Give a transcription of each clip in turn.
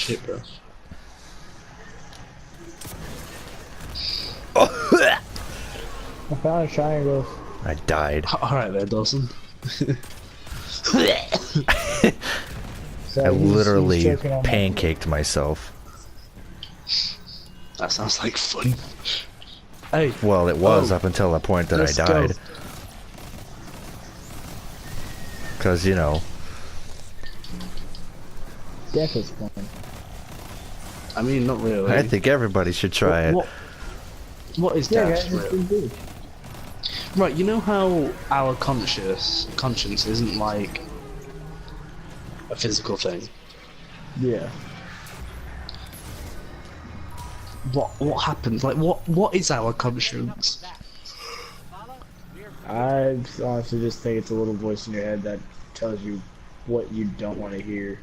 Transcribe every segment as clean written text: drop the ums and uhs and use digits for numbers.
shit, bro. I found a triangle. I died. Alright there, Dawson. So I he's literally choking on that. pancaked myself. That sounds like fun. Hey, Well, it was Oh, up until the point that I let's go. died. Because, you know, Death is fun. I mean, not really. I think everybody should try it. What is Yeah, death, guys, it's really? been good. Right, you know how our conscience isn't like a physical thing? Yeah. What happens? Like, what is our conscience? I honestly just think it's a little voice in your head that tells you what you don't want to hear,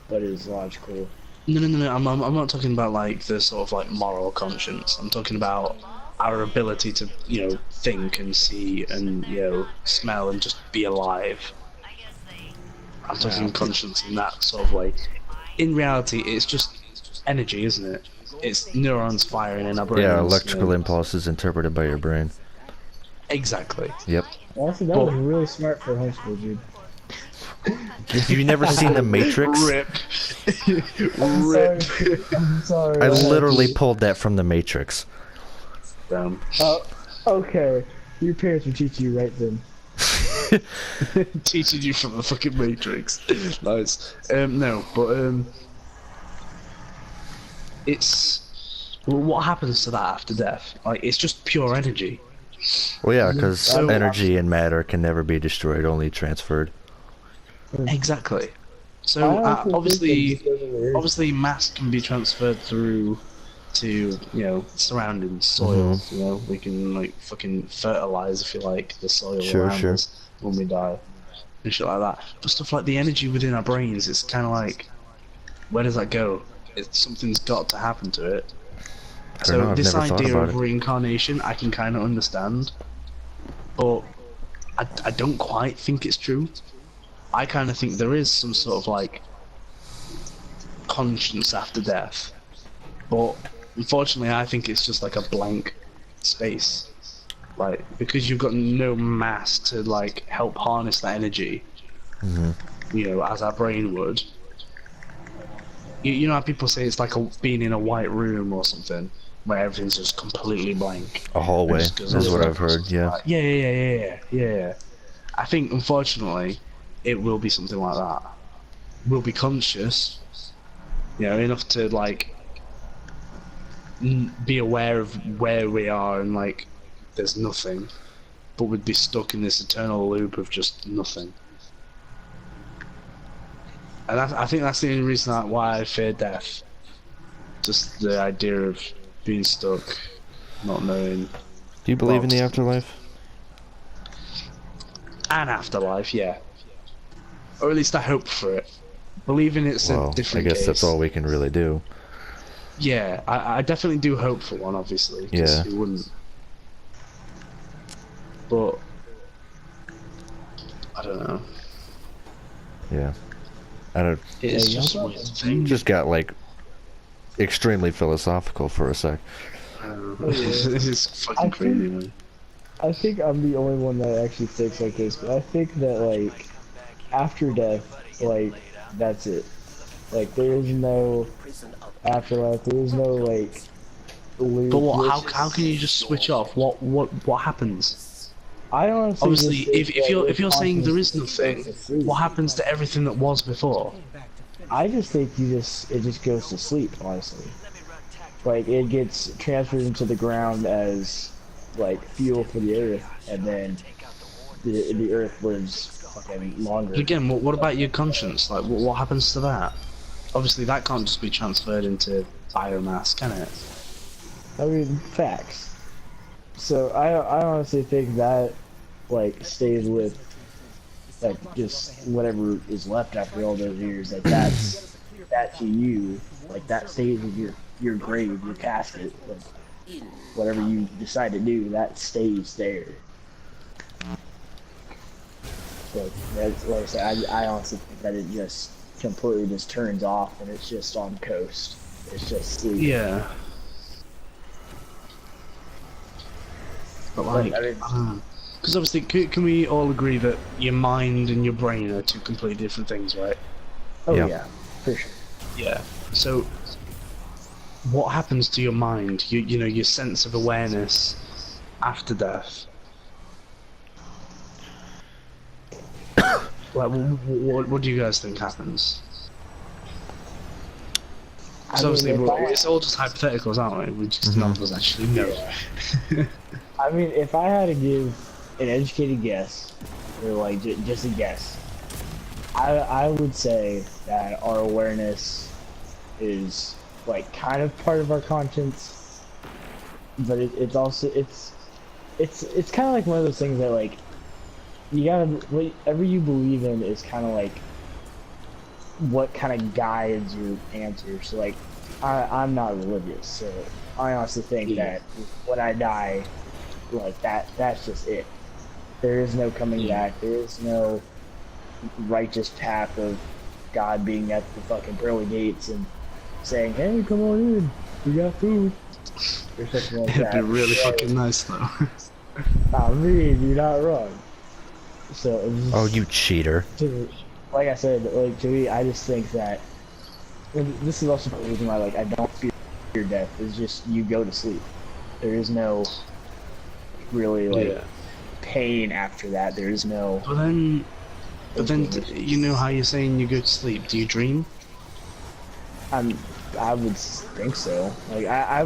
but is logical. No. I'm not talking about like the sort of like moral conscience. I'm talking about our ability to, you know, think and see and, you know, smell and just be alive. I'm talking conscience in that sort of way. In reality, it's just energy, isn't it? It's neurons firing in our brains. Yeah, you electrical know. impulses interpreted by your brain. Exactly. Yep. Honestly, that was really smart for homeschool, dude. Have you never seen The Matrix? Rip. I'm Rip. sorry. I'm sorry. I literally pulled that from The Matrix. Damn. Oh, okay. Your parents would teach you right then. Teaching you from the fucking Matrix. Nice. No, but it's what happens to that after death? Like, it's just pure energy. Well, yeah, because So- energy and matter can never be destroyed, only transferred. Exactly. So I honestly think obviously, that just over there- obviously, mass can be transferred through to, you know, surrounding soils. You know, we can like fucking fertilize, if you like, the soil Sure, around sure. us when we die and shit like that. But stuff like the energy within our brains, it's kind of like, where does that go? Something's got to happen to it. I don't So know, I've this never thought idea about of it. reincarnation, I can kind of understand, but I don't quite think it's true. I kind of think there is some sort of like conscience after death, but unfortunately, I think it's just like a blank space, like because you've got no mass to like help harness that energy. You know, as our brain would. You know how people say it's like being in a white room or something, where everything's just completely blank. A hallway It just goes is what over I've heard, something yeah. like- Yeah. I think, unfortunately, it will be something like that. We'll be conscious, you know, enough to, like, be aware of where we are and, like, there's nothing. But we'd be stuck in this eternal loop of just nothing. And I think that's the only reason why I fear death. Just the idea of being stuck, not knowing. Do you believe in the Well, afterlife? An afterlife, yeah. Or at least I hope for it. Believing it's Well, a I different guess case. that's all we can really do. Yeah, I definitely do hope for one, obviously. 'Cause Yeah. who wouldn't? But I don't know. Yeah. I don't. It's Yeah, just you a know weird You thing. just got, like, extremely philosophical for a sec. It's fucking I crazy, think- man. I think I'm the only one that actually thinks like this, but I think that like after death, like that's it. Like there is no afterlife. There is no like loop. But what? How can you just switch off? What happens? I honestly Obviously, just think if that you're saying there is consciousness nothing, goes to sleep. what happens to everything that was before? I just think it just goes to sleep. Honestly, like it gets transferred into the ground as like fuel for the earth, and then the earth lives fucking longer. But again, what about your conscience? Like, what happens to that? Obviously, that can't just be transferred into biomass, can it? I mean, facts. So I honestly think that like stays with like just whatever is left after all those years. Like that to you, like that stays with your grave, your casket. Like, whatever you decide to do, that stays there. But that's like I said. I honestly think that it just completely just turns off and it's just on coast. It's just sleep. Yeah. But like, I mean, because obviously, can we all agree that your mind and your brain are two completely different things, right? oh Yeah. yeah, for sure. Yeah. So, what happens to your mind? You know, your sense of awareness after death. Like, what do you guys think happens? I So mean, obviously, if it's all just hypotheticals, aren't we? We just none of us actually know. I mean, if I had to give an educated guess, or like just a guess, I would say that our awareness is like kind of part of our conscience, but it's also it's kind of like one of those things that like you gotta whatever you believe in is kind of like what kind of guides your answer. So like I'm not religious, so I honestly think that when I die, like that's just it. There is no coming back. There is no righteous path of God being at the fucking pearly gates and saying, "Hey, come on in, we got food," or something like It'd that. be really fucking nice though. I mean, you're not wrong. So it's just, Oh, you cheater. like I said, like to me, I just think that and this is also the reason why like I don't fear death. Is just you go to sleep. There is no really like pain after that. There is no. But then, you know how you're saying you go to sleep. Do you dream? I would think so. Like I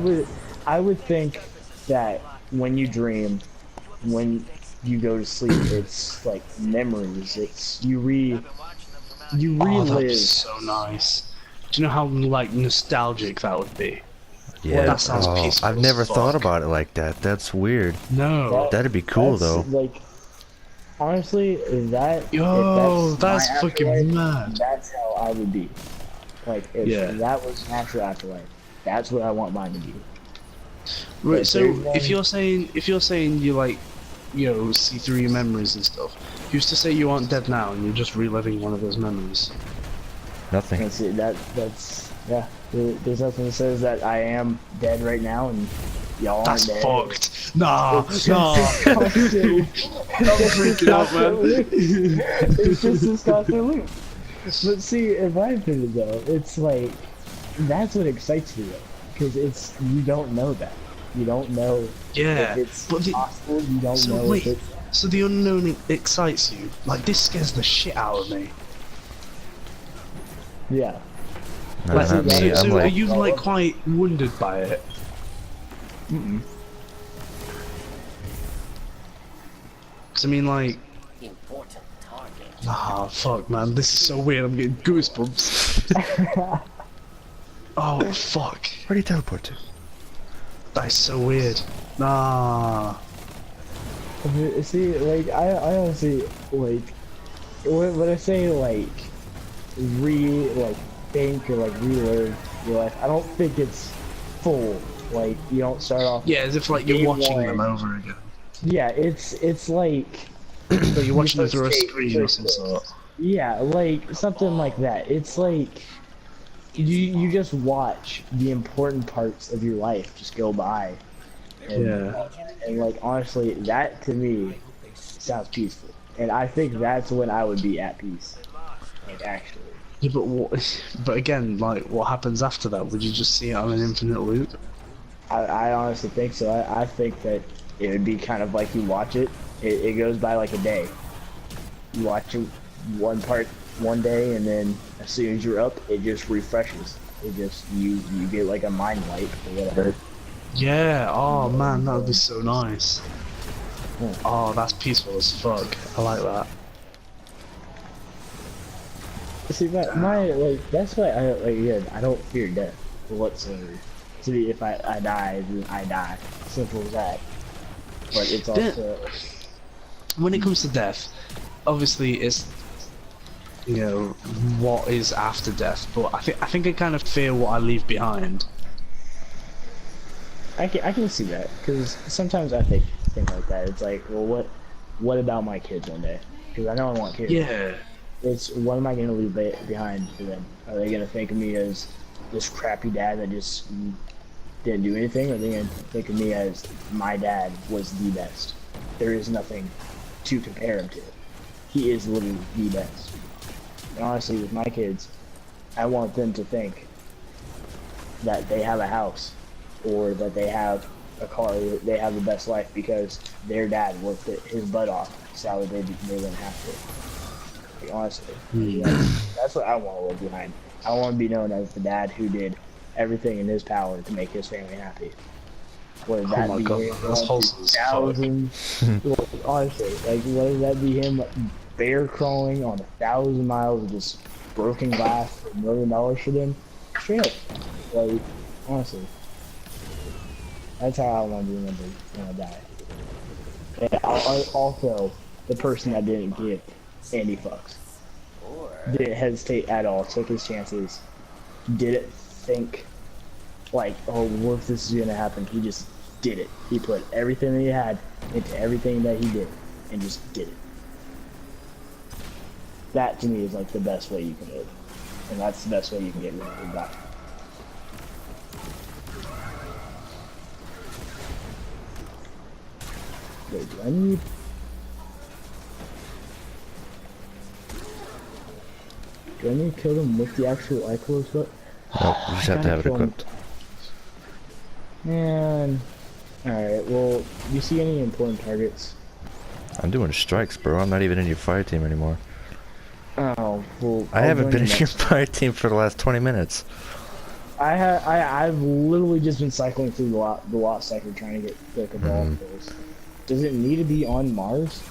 would think that when you dream, when you go to sleep, it's like memories. It's you Oh, that'd be relive. so nice. Do you know how like nostalgic that would be? Yeah. That sounds oh, peaceful I've as never thought fuck. about it like that. That's weird. No. That'd be cool though. Like honestly, if Yo, that's that's my fucking afterlife, mad. that's how I would be. Like if that was an actual afterlife, that's what I want mine to be. Right. But So there's if you're saying you like, you know, see through your memories and stuff, who's to say you aren't dead now and you're just reliving one of those memories? Nothing. that's it. That's yeah. There's nothing that says that I am dead right now and y'all aren't That's dead. fucked. Nah, It's nah. just this constant- I'm freaking out, man. It's just this constant loop. But see, if I put it though, it's like that's what excites me though, because it's you don't know that. You don't know Yeah, if it's but possible. You don't so know wait, if it's. so the unknown excites you? Like this scares the shit out of me. Yeah. No, Like, not me. so I'm are like, you like quite wondered by it? Cause I mean, like, ah, fuck, man, this is so weird. I'm getting goosebumps. Oh, fuck, where do you teleport to? that is so weird. Nah. See, like I honestly like when I say like like think or like relive your life, I don't think it's full. Like you don't start off. Yeah, as if like you're Day watching one. them over again. Yeah, it's like. Like you're watching them through a first take, screen or first some look. sort. Yeah, like something like that. It's like you just watch the important parts of your life just go by. And, and like honestly, that to me sounds peaceful, and I think that's when I would be at peace. Like actually. Yeah, but what? But again, like, what happens after that? Would you just see it on an infinite loop? I honestly think so. I think that it would be kind of like you watch it. It goes by like a day. You watch it one part one day, and then as soon as you're up, it just refreshes. It just you get like a mind wipe or whatever. Yeah. Oh man, that would be so nice. Yeah. Oh, that's peaceful as fuck. I like that. See, my like that's why I like again I don't fear death whatsoever. To me, if I die, then I die. Simple as that. But it's also When it comes to death, obviously it's, you know, what is after death. But I think I kind of fear what I leave behind. I can see that because sometimes I think like that. It's like, well, what about my kids one day? Because I know I want kids. Yeah. It's what am I going to leave behind for them? Are they going to think of me as this crappy dad that just didn't do anything, or are they going to think of me as my dad was the best? There is nothing to compare him to. He is literally the best. And honestly, with my kids, I want them to think that they have a house or that they have a car, they have the best life because their dad worked his butt off so they wouldn't have to. Like, honestly, that's what I want to leave behind. I want to be known as the dad who did everything in his power to make his family happy. Whether that be God, him that's wholesome as fuck. honestly, like whether that be him bear crawling on 1,000 miles of just broken glass for $1 million for them, straight up. Like, honestly. That's how I want to be remembered when I die. And also, the person that didn't give any fucks. Didn't hesitate at all, took his chances, didn't think, like, oh, what if this is going to happen? He just did it. He put everything that he had into everything that he did, and just did it. That, to me, is, like, the best way you can live. And that's the best way you can get remembered by. Wait, do I need... Do I need to kill them with the actual Iclos? What? Nope, you just have to have it equipped. Man. Alright, well, do you see any important targets? I'm doing strikes, bro. I'm not even in your fire team anymore. Oh, well... I haven't been in your fire team for the last 20 minutes. I've literally just been cycling through the lost sector trying to get the Cabal kills. Does it need to be on Mars?